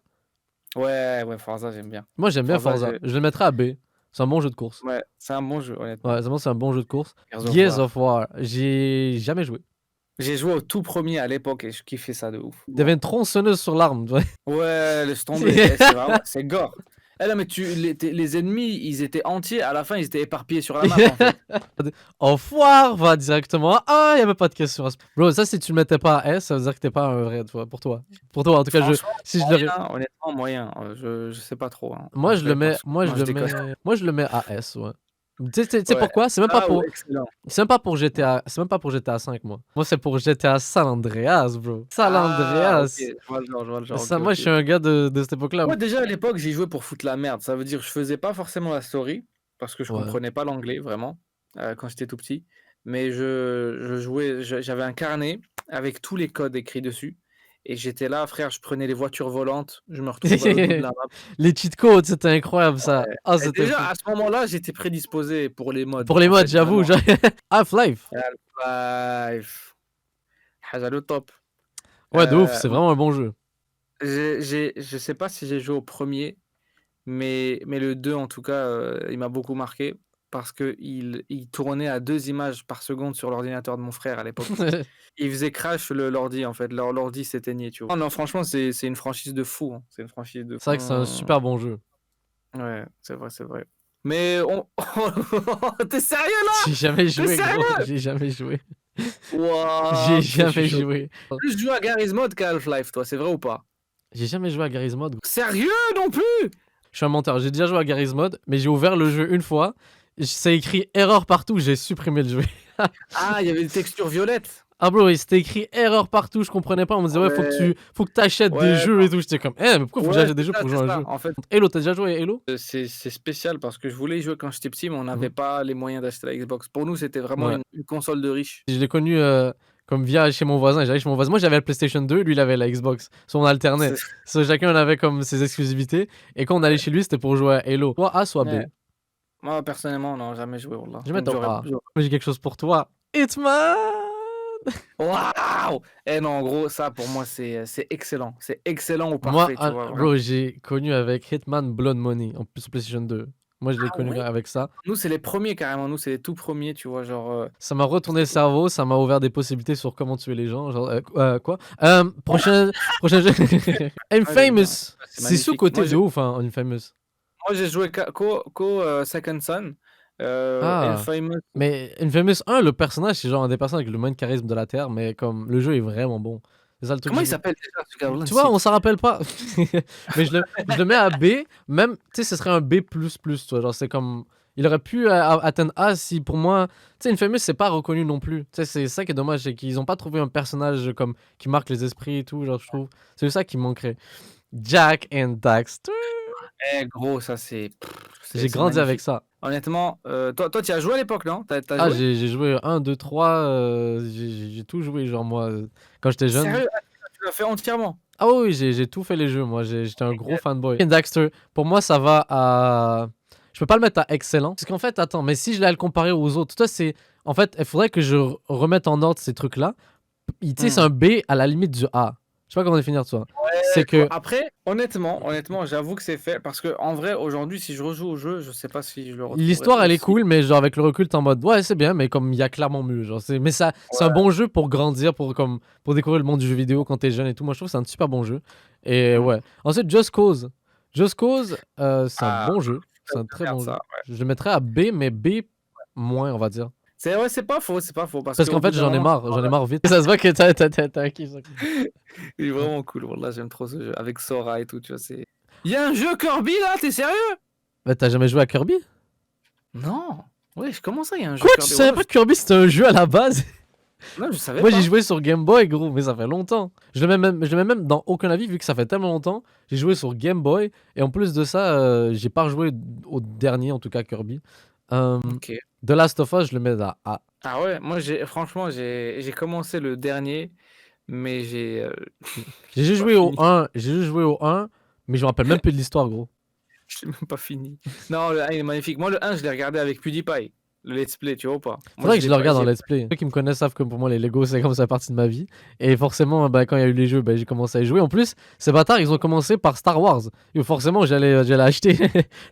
Ouais, Forza, j'aime bien. Moi, j'aime bien Forza, Forza. Je le mettrais à B. C'est un bon jeu de course. ouais, c'est un bon jeu, honnêtement. Ouais, c'est un bon jeu de course. Gears of Gears War. of War, j'ai jamais joué. J'ai joué au tout premier à l'époque et je kiffais ça de ouf. T'avais une tronçonneuse sur l'arme, tu vois. Ouais, laisse tomber. C'est vraiment, c'est gore. Eh là, mais les ennemis, ils étaient entiers. À la fin, ils étaient éparpillés sur la map, en fait. Enfoire, va directement. Ah, il y avait pas de question. Bro, ça, si tu le mettais pas à S, ça veut dire que t'es pas un vrai, toi, pour toi. Pour toi, en tout cas, Franchement, si je le. moyen, honnêtement, moyen. Je sais pas trop. Hein. Moi, je le mets, Non, je déconne. moi, je le mets à S, ouais. Tu sais Ouais. pourquoi? C'est même pas Ah, ouais, pour, excellent. c'est même pas pour GTA, c'est même pas pour GTA 5, moi. Moi, c'est pour GTA San Andreas, bro. San Ah, Andreas. ok, je vois le genre. Ça, Ok, moi, ok. je suis un gars de cette époque-là. Moi, déjà, à l'époque, j'y jouais pour foutre la merde. Ça veut dire que je faisais pas forcément la story parce que je Ouais. comprenais pas l'anglais, vraiment, quand j'étais tout petit. Mais je jouais, j'avais un carnet avec tous les codes écrits dessus. Et j'étais là, frère, je prenais les voitures volantes, je me retrouvais au bout de la map. Les cheat codes, c'était incroyable, ça. Ouais. Ah, Et c'était déjà, fou. à ce moment-là, j'étais prédisposé pour les mods. Pour les en mods, fait, j'avoue. vraiment. Half-Life. Half-Life. Haja le top. Ouais, de ouf, Euh, c'est vraiment un bon jeu. je sais pas si j'ai joué au premier, mais le 2, en tout cas, il m'a beaucoup marqué parce qu'il tournait à 2 images par seconde sur l'ordinateur de mon frère à l'époque. Il faisait crash l'ordi, en fait. L'ordi s'éteignait, tu vois. Non, franchement, c'est une franchise de fou. Hein. C'est une franchise de fou. C'est vrai que c'est un super bon jeu. Ouais, c'est vrai, c'est vrai. Mais T'es sérieux là? J'ai jamais joué, sérieux? gros. J'ai jamais joué. Wow, J'ai je jamais suis choqué. joué. Plus joué à Garry's Mod qu'à Half-Life, toi, c'est vrai ou pas? J'ai jamais joué à Garry's Mod. Sérieux non plus? Je suis un menteur. J'ai déjà joué à Garry's Mod, mais j'ai ouvert le jeu une fois. C'est écrit erreur partout. J'ai supprimé le jeu. Ah, il y avait des textures violettes. Ah, bro, c'était écrit erreur partout. Je comprenais pas. On me disait, ouais, faut que t'achètes des jeux et tout. J'étais comme, mais pourquoi faut que j'achète des jeux pour jouer à un jeu? En fait, Halo, t'as déjà joué à Halo? c'est spécial parce que je voulais y jouer quand j'étais petit, mais on n'avait pas les moyens d'acheter la Xbox. Pour nous, c'était vraiment Ouais. une console de riche. Je l'ai connu comme via chez mon voisin. J'allais chez mon voisin. Moi, j'avais la PlayStation 2, lui, il avait la Xbox. So, on alternait. So, chacun on avait comme ses exclusivités. Et quand on allait chez lui, c'était pour jouer à Halo. Soit A, soit B. Ouais. Moi, personnellement, non, jamais joué. Wallah. Je vais mettre Donc, A. Moi, j'ai quelque chose pour toi. Hitman! Waouh! Eh non, en gros, ça pour moi, c'est excellent. C'est excellent ou parfait, Moi, tu vois. bro, j'ai connu avec Hitman Blood Money en plus sur PlayStation 2. Moi, je l'ai connu ouais? avec ça. Nous, c'est les premiers carrément. Nous, c'est les tout premiers, tu vois. Genre. Ça m'a retourné le cerveau, ça m'a ouvert des possibilités sur comment tuer les gens. Genre, quoi? Prochain jeu. Infamous. C'est magnifique. sous-côté Moi, de ouf, hein, Infamous. Moi, j'ai joué Second Son. Ah, Infamous. mais Infamous 1, le personnage, c'est genre un des personnages avec le moins de charisme de la Terre, mais comme le jeu est vraiment bon. C'est ça le truc que Comment il j'aime. s'appelle déjà ce gars? Wallah, Tu vois, nsiت. on s'en rappelle pas. Mais je le mets à B, même, tu sais, ce serait un B++, tu vois. Genre, c'est comme. Il aurait pu atteindre A si pour moi. Tu sais, Infamous, c'est pas reconnu non plus. Tu sais, c'est ça qui est dommage, c'est qu'ils ont pas trouvé un personnage comme qui marque les esprits et tout, genre, je trouve. C'est ça qui manquerait. Jack and Daxter. Eh gros, ça c'est J'ai c'est grandi avec magnifique. ça. Honnêtement, toi tu as joué à l'époque, non? T'as Ah, joué? j'ai joué 1, 2, 3, j'ai tout joué, genre moi, quand j'étais jeune. Sérieux? Ah, tu l'as fait entièrement? Ah oui, oui, j'ai tout fait les jeux, moi, j'étais un gros fanboy. Jack and Daxter, pour moi, ça va à. Je peux pas le mettre à excellent. Parce qu'en fait, attends, mais si je l'ai à le comparer aux autres, toi, c'est. En fait, il faudrait que je remette en ordre ces trucs-là. Tu sais, c'est Hmm. un B à la limite du A. Je sais pas comment définir, tu vois. C'est Tu vois, que après, honnêtement, j'avoue que c'est fait parce que en vrai, aujourd'hui, si je rejoue au jeu, je sais pas si je le retrouverai l'histoire, elle est aussi. cool, mais genre avec le recul, t'es en mode ouais, c'est bien, mais comme il y a clairement mieux. Genre, mais ça, c'est un Ouais. bon jeu pour grandir, pour découvrir le monde du jeu vidéo quand t'es jeune et tout. Moi, je trouve que c'est un super bon jeu. Et Hmm. ouais. Ensuite, Just Cause. Just Cause, c'est un Ah, bon jeu. ça C'est un de très merde bon jeu. ça. Je le mettrais à B, mais B moins, on va dire. C'est ouais, c'est pas faux parce Parce qu'au qu'en bout fait, d'un moment, j'en ai marre vite. Ça se voit que t'as un kiff. il est vraiment cool. Wallah, j'aime trop ce jeu avec Sora et tout, tu vois, c'est. Il y a un jeu Kirby là, t'es sérieux? Bah, t'as jamais joué à Kirby? Non. Ouais, comment ça, il y a un jeu Quoi, tu Kirby? savais Wallah, pas que Kirby c'était un jeu à la base? non, je savais Moi, j'ai pas. joué sur Game Boy, gros, mais ça fait longtemps. Je le mets même dans aucun avis, vu que ça fait tellement longtemps. J'ai joué sur Game Boy, et en plus de ça, j'ai pas rejoué au dernier, en tout cas Kirby. Euh, Ok. The Last of Us, je le mets à A. Ah ouais, moi franchement j'ai commencé le dernier, mais J'ai j'ai juste pas joué au fini. 1, mais je me rappelle même plus de l'histoire, gros. Je l'ai même pas fini. Non, le 1 il est magnifique. Moi le 1 je l'ai regardé avec PewDiePie, le let's play, tu vois ou pas? Moi Faudrait je que je l'ai le pas, regarde en let's play. Ceux qui me connaissent savent que pour moi, les Lego, c'est comme ça partie de ma vie. Et forcément, bah, quand il y a eu les jeux, bah, j'ai commencé à y jouer. En plus, ces bâtards, ils ont commencé par Star Wars. Et forcément, j'allais acheter.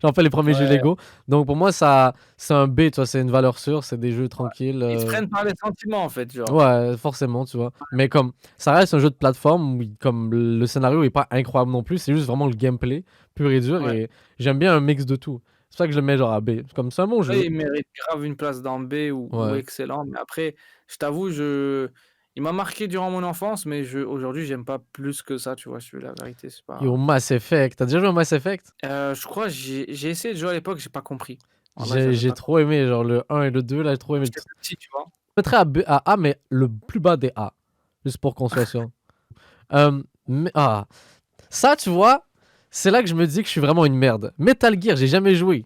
J'en fais les premiers jeux Ouais. Lego. Donc pour moi, ça, c'est un B, tu vois, c'est une valeur sûre, c'est des jeux tranquilles. Ils te prennent par les sentiments en fait, genre. Ouais, forcément, tu vois. Mais comme ça reste un jeu de plateforme, où, comme le scénario est pas incroyable non plus, c'est juste vraiment le gameplay pur et dur. Ouais. Et j'aime bien un mix de tout. C'est pour ça que je le mets genre à B. Comme c'est un bon Ouais, jeu. il mérite grave une place dans B ou Ouais. excellent, mais après, je t'avoue, il m'a marqué durant mon enfance, mais aujourd'hui j'aime pas plus que ça, tu vois, je suis la vérité, c'est Et au pas. Mass Effect. T'as déjà joué au Mass Effect? Je crois j'ai essayé de jouer à l'époque, j'ai pas compris. Voilà, J'ai j'avais j'ai pas trop aimé, genre le 1 et le 2, là, j'ai trop aimé. j'étais plus petit, tu vois? Je mettrais à A, mais le plus bas des A. Juste pour qu'on soit sûr. Ah, ça, tu vois, c'est là que je me dis que je suis vraiment une merde. Metal Gear, j'ai jamais joué.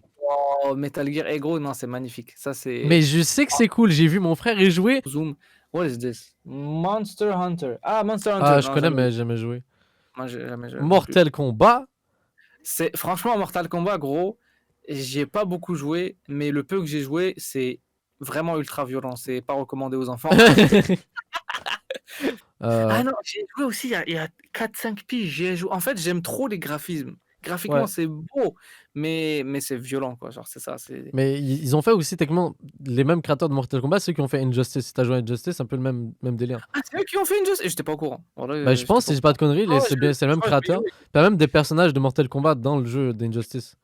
Oh, Metal Gear, eh gros, non, c'est magnifique. Ça, Mais c'est. je sais que c'est cool. J'ai vu mon frère y jouer. Zoom. What is this? Monster Hunter. Ah, Monster Hunter. Ah, je Non, connais, jamais. mais j'ai jamais joué. Moi, j'ai jamais joué non plus. Mortal Kombat. Franchement, Mortal Kombat, gros, j'y ai pas beaucoup joué, mais le peu que j'ai joué, c'est vraiment ultra violent. C'est pas recommandé aux enfants. Euh, Ah non, j'ai joué aussi il y a 4-5 piges. J'y ai joué. En fait, j'aime trop les graphismes. Graphiquement, ouais. c'est beau, mais c'est violent, quoi. Genre, c'est ça. Mais ils ont fait aussi techniquement les mêmes créateurs de Mortal Kombat, ceux qui ont fait Injustice. Si t'as joué à Injustice, c'est un peu le même délire. Ah, c'est eux qui ont fait une jeu. J'étais pas au courant. Voilà, Bah, je j'étais pense, pas si au j'ai pas courant. de conneries, Ah ouais, c'est le je même crois que je vais y créateur. jouer. T'as même des personnages de Mortal Kombat dans le jeu d'Injustice.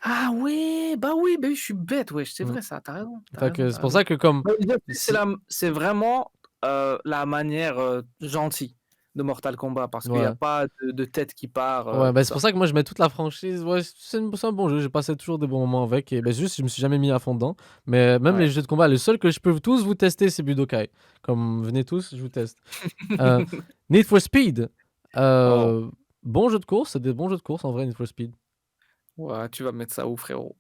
Ah ouais, bah oui, je suis bête, ouais, c'est Mm. vrai ça, t'as raison, t'as Fait raison, que t'as c'est pour raison. ça que comme. Ouais, déjà, si- c'est vraiment la manière gentille de Mortal Kombat parce qu'il n'y a Ouais. pas de tête qui part, Ouais, tout bah, c'est ça. pour ça que moi je mets toute la franchise. Ouais, c'est un bon jeu. J'ai passé toujours des bons moments avec. Et bah, juste, je me suis jamais mis à fond dedans. Mais même Ouais. les jeux de combat, le seul que je peux tous vous tester, c'est Budokai. Comme venez tous, je vous teste. Euh, Need for Speed. Oh, Euh, bon jeu de course. C'est des bons jeux de course en vrai, Need for Speed. ouais, tu vas mettre ça où, frérot?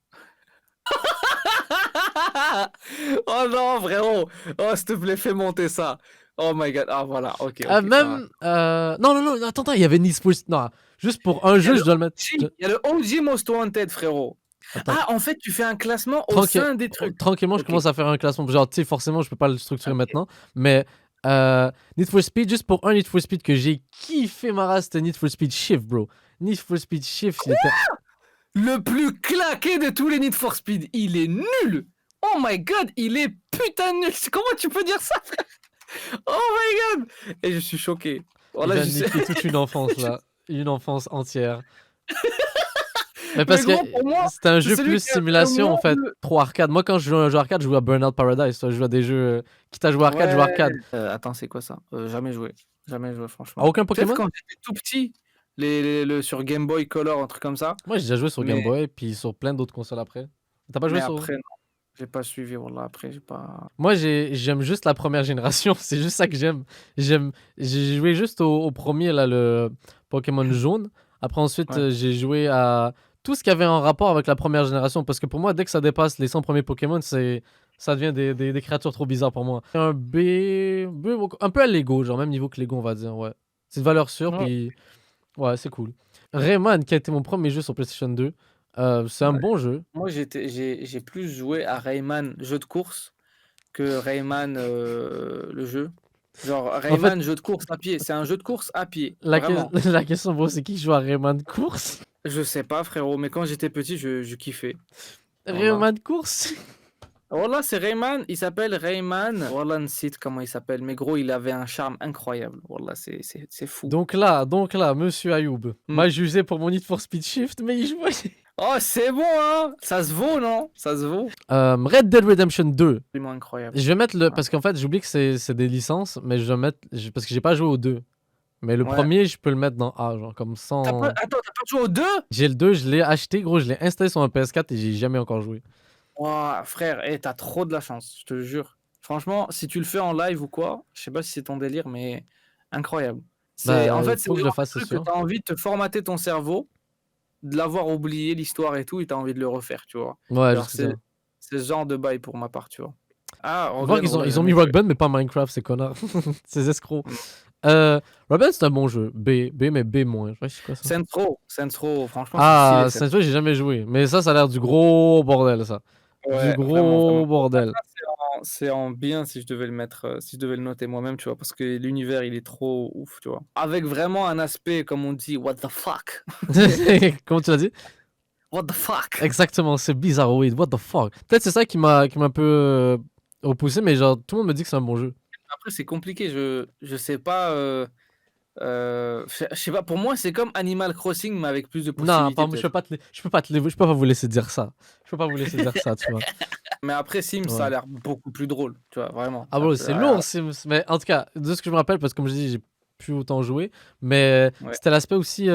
Oh non, frérot! Oh, s'il te plaît, fais monter ça. Oh my god. Ah voilà, ok, ça va. Même. Non, non, non, attends, il y avait Need for Speed. Non, juste pour un Il y a jeu, le je dois le mettre. OG, il y a le OG Most Wanted, frérot. Attends. Ah, en fait, tu fais un classement au Tranquille, sein des trucs. tranquillement, je Ok, commence à faire un classement. Genre, tu sais, forcément, je peux pas le structurer ok. maintenant. Mais Need for Speed, juste pour un Need for Speed que j'ai kiffé ma race, c'était Need for Speed Shift, bro. Need for Speed Shift, il était. Le plus claqué de tous les Need for Speed, il est nul. Oh my god, il est putain nul. Comment tu peux dire ça, frère? Oh my god. Et je suis choqué. Il Voilà, vient je de sais. niquer toute une enfance, là. Une enfance entière. Mais Mais parce que gros, pour moi, c'était un c'est jeu celui plus qui a fait le simulation en moins fait, de. trop arcade. Moi quand je joue à un jeu arcade, je joue à Burnout Paradise, toi, je joue à des jeux quitte à jouer arcade, je joue Ouais. arcade. Attends, c'est quoi ça? Jamais joué. Jamais joué, Ah, franchement. aucun Peut-être Pokémon? quand j'étais tout petit, sur Game Boy Color, un truc comme ça. Moi j'ai déjà joué sur Game Mais, Boy puis sur plein d'autres consoles après. T'as pas mais joué sur... après, non. J'ai pas suivi, voilà. Après, j'ai pas. Moi j'aime juste la première génération, c'est juste ça que j'aime. J'ai joué juste au premier là, le Pokémon jaune. Après ensuite Ouais. j'ai joué à tout ce qui avait en rapport avec la première génération parce que pour moi dès que ça dépasse les 100 premiers Pokémon, ça devient des créatures trop bizarres pour moi. Un B, un peu à Lego, genre même niveau que Lego on va dire, ouais. C'est de valeur sûre Ouais. puis ouais, c'est cool. Rayman qui a été mon premier jeu sur PlayStation 2, c'est un Ouais. bon jeu. Moi, j'ai plus joué à Rayman jeu de course que Rayman le jeu. Genre, En fait, Rayman jeu de course à pied. C'est un jeu de course à pied. la, Vraiment. la question bro, c'est qui joue à Rayman course? Je sais pas, frérot, mais quand j'étais petit, je kiffais. Voilà. Rayman course? Voilà, c'est Rayman. Il s'appelle Rayman. Voilà, un site, comment il s'appelle. Mais gros, il avait un charme incroyable. Voilà, c'est fou. Donc là, monsieur Ayoub m'a jugé pour mon Need for Speed Shift, mais il jouait. Oh, c'est bon, hein? Ça se vaut, non? Ça se vaut. Red Dead Redemption 2. Absolument incroyable. Je vais mettre le. Parce qu'en fait, j'oublie que c'est des licences, mais je vais mettre. Parce que j'ai pas joué au 2. Mais le Ouais. premier, je peux le mettre dans A, genre comme sans. Attends, t'as pas joué aux deux? J'ai le 2, je l'ai acheté, gros, je l'ai installé sur un PS4 et j'ai jamais encore joué. Ouah, frère, t'as trop de la chance, je te le jure. Franchement, si tu le fais en live ou quoi, je sais pas si c'est ton délire, mais incroyable. Bah, En il fait, c'est faut que le je le genre de fasse, c'est truc que sûr. t'as envie de te formater ton cerveau, de l'avoir oublié, l'histoire et tout, et t'as envie de le refaire, tu vois. Ouais, je Alors, sais ça. c'est ce genre de bail pour ma part, tu vois. Ah, Voir qu'ils ils ont mis Rock Band, mais pas Minecraft, ces connards. Ces escrocs. Rock Band, c'est un bon jeu. B, mais B-. Je sais quoi ça. Saints Row, franchement, Ah, c'est stylé. Saints Row, j'ai jamais joué. Mais ça a l'air du gros bordel, ça. Du Ouais, vraiment, gros vraiment. bordel. C'est en bien si je devais le mettre, si je devais le noter moi-même, tu vois, parce que l'univers, il est trop ouf, tu vois. Avec vraiment un aspect, comme on dit, what the fuck? Comment tu l'as dit? What the fuck? Exactement, c'est bizarroïde. What the fuck? Peut-être c'est ça qui m'a un peu repoussé, mais genre, tout le monde me dit que c'est un bon jeu. Après, c'est compliqué, je sais pas, je sais pas, pour moi, c'est comme Animal Crossing, mais avec plus de Non, possibilités, je peux peut-être. pas je peux pas vous laisser dire ça. Je peux pas vous laisser dire ça, tu vois. Mais après, Sims, ça a Ouais. l'air beaucoup plus drôle, tu vois, vraiment. Ah bon, c'est lourd, Sims. Mais en tout cas, de ce que je me rappelle, parce que comme je dis, j'ai plus autant joué, mais Ouais. c'était l'aspect aussi,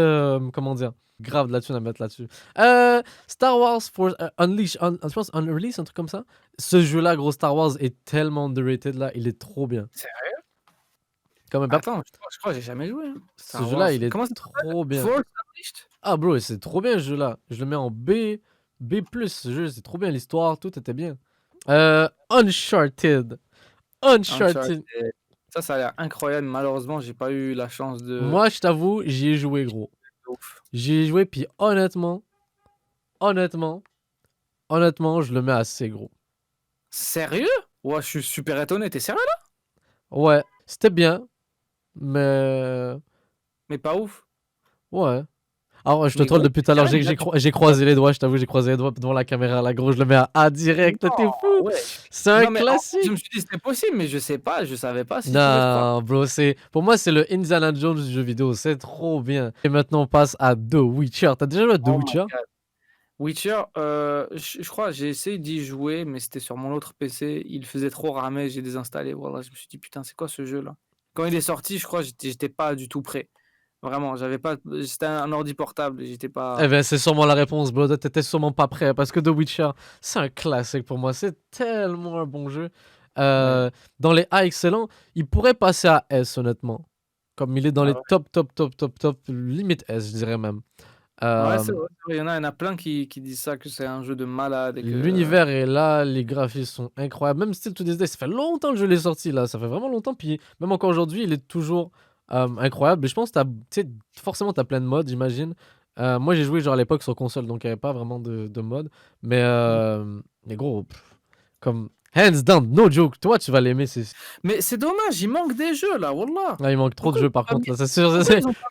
comment dire, grave là-dessus, à mettre là-dessus. Star Wars Force je pense Unreleased, un truc comme ça. Ce jeu-là, gros Star Wars, est tellement underrated là, il est trop bien. Sérieux? Comme un Attends, je crois que j'ai jamais joué, hein. ce Star jeu-là, Wars. il est Comment ça trop bien. Force Unleashed? Ah bro, c'est trop bien ce jeu-là. Je le mets en B, B+, ce jeu, c'est trop bien, l'histoire, tout était bien. Uncharted. Uncharted. Ça a l'air incroyable. Malheureusement, j'ai pas eu la chance de. Moi, je t'avoue, j'y ai joué, gros. Ouf. J'y ai joué, puis honnêtement, je le mets assez gros. Sérieux? Ouais, je suis super étonné. T'es sérieux là? Ouais, c'était bien, mais Mais pas ouf. ouais. Alors, je te Mais troll gros, depuis tout à l'heure, sérieux, j'ai croisé les doigts, je t'avoue, j'ai croisé les doigts devant la caméra, là, gros, je le mets à A direct, Non, t'es fou? ouais. C'est un Non, mais classique. je me suis dit c'était possible, mais je sais pas, je savais pas si tu pouvais pas. Non, bro, pour moi, c'est le Indiana Jones du jeu vidéo, c'est trop bien. Et maintenant, on passe à The Witcher. T'as déjà joué à The Oh my Witcher? God. Witcher, je crois, j'ai essayé d'y jouer, mais c'était sur mon autre PC. Il faisait trop ramer, j'ai désinstallé. Voilà, je me suis dit, putain, c'est quoi ce jeu-là? Quand il est sorti, je crois, j'étais pas du tout prêt. Vraiment, c'était un ordi portable, j'étais pas. Eh ben, c'est sûrement la réponse, bro. T'étais sûrement pas prêt parce que The Witcher, c'est un classique pour moi. C'est tellement un bon jeu. Dans les A excellents, il pourrait passer à S, honnêtement. Comme il est dans Ah les ouais. top, limite S, je dirais même. Ouais, c'est vrai. Il y en a plein qui disent ça, que c'est un jeu de malade et que. L'univers est là, les graphismes sont incroyables. Même Still to this day, ça fait longtemps que je l'ai sorti là, ça fait vraiment longtemps. Puis même encore aujourd'hui, il est toujours incroyable. Et je pense que forcément, t'as plein de modes, j'imagine. Moi, j'ai joué genre à l'époque sur console, donc il n'y avait pas vraiment de mode. Mais gros, comme hands down, no joke. Toi, tu vas l'aimer. Mais c'est dommage, il manque des jeux là, wallah. Là, il manque trop de Pourquoi jeux par pas contre. mis- Là, c'est sûr. pourquoi ils ont pas-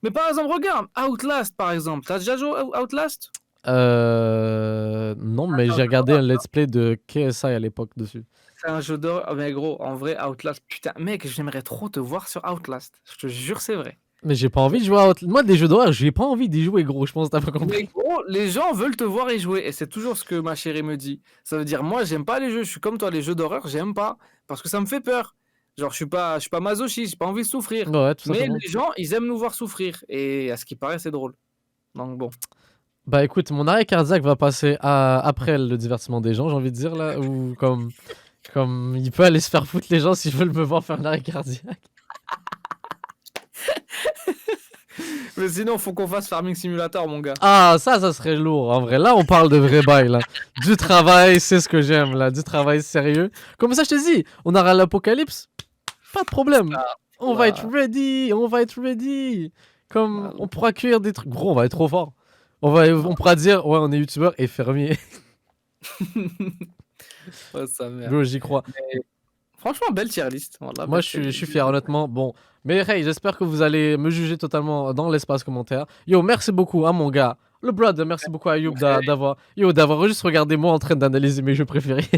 Mais par exemple, regarde, Outlast par exemple. T'as déjà joué à Outlast? Non, mais j'ai regardé un let's play de KSI à l'époque dessus. C'est un jeu d'horreur. Mais gros, en vrai, Outlast, putain, mec, j'aimerais trop te voir sur Outlast. Je te jure, c'est vrai. Mais j'ai pas envie de jouer à Moi, des jeux d'horreur, j'ai pas envie d'y jouer, gros. Je pense que t'as pas Mais compris. gros, les gens veulent te voir y jouer et c'est toujours ce que ma chérie me dit. Ça veut dire, moi, j'aime pas les jeux. Je suis comme toi, les jeux d'horreur, j'aime pas parce que ça me fait peur. Genre, je suis pas masochiste, j'ai pas envie de souffrir. Ouais, tout Mais simplement. les gens, ils aiment nous voir souffrir et à ce qui paraît, c'est drôle. Donc bon. Bah écoute, mon arrêt cardiaque va passer après le divertissement des gens, j'ai envie de dire là, ou comme il peut aller se faire foutre les gens s'ils veulent me voir faire un arrêt cardiaque. Mais sinon, faut qu'on fasse Farming Simulator, mon gars. Ah, ça serait lourd en vrai. Là, on parle de vrai bail là. Du travail, c'est ce que j'aime là, du travail sérieux. Comme ça, je te dis, on aura l'apocalypse, pas de problème. On va être ready, on va être ready. Comme on pourra cueillir des trucs. Gros, on va être trop fort. On pourra dire, ouais, on est youtubeur et fermier. Oh, sa mère. Bro, j'y crois. Mais franchement, belle tier list. Voilà, Moi, belle je suis fier, honnêtement. Bon, mais hey, j'espère que vous allez me juger totalement dans l'espace commentaire. Yo, merci beaucoup à mon gars, le brother. Merci beaucoup à Youb d'avoir juste regardé moi en train d'analyser mes jeux préférés.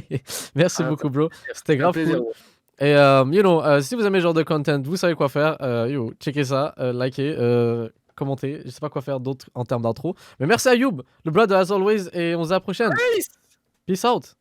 Merci beaucoup, bro. C'était grave plaisir, cool. Et si vous aimez ce genre de content, vous savez quoi faire. Yo, checkez ça, likez, commentez. Je sais pas quoi faire d'autre en termes d'intro. Mais merci à Youb, le brother as always, et on se dit à la prochaine. Peace out.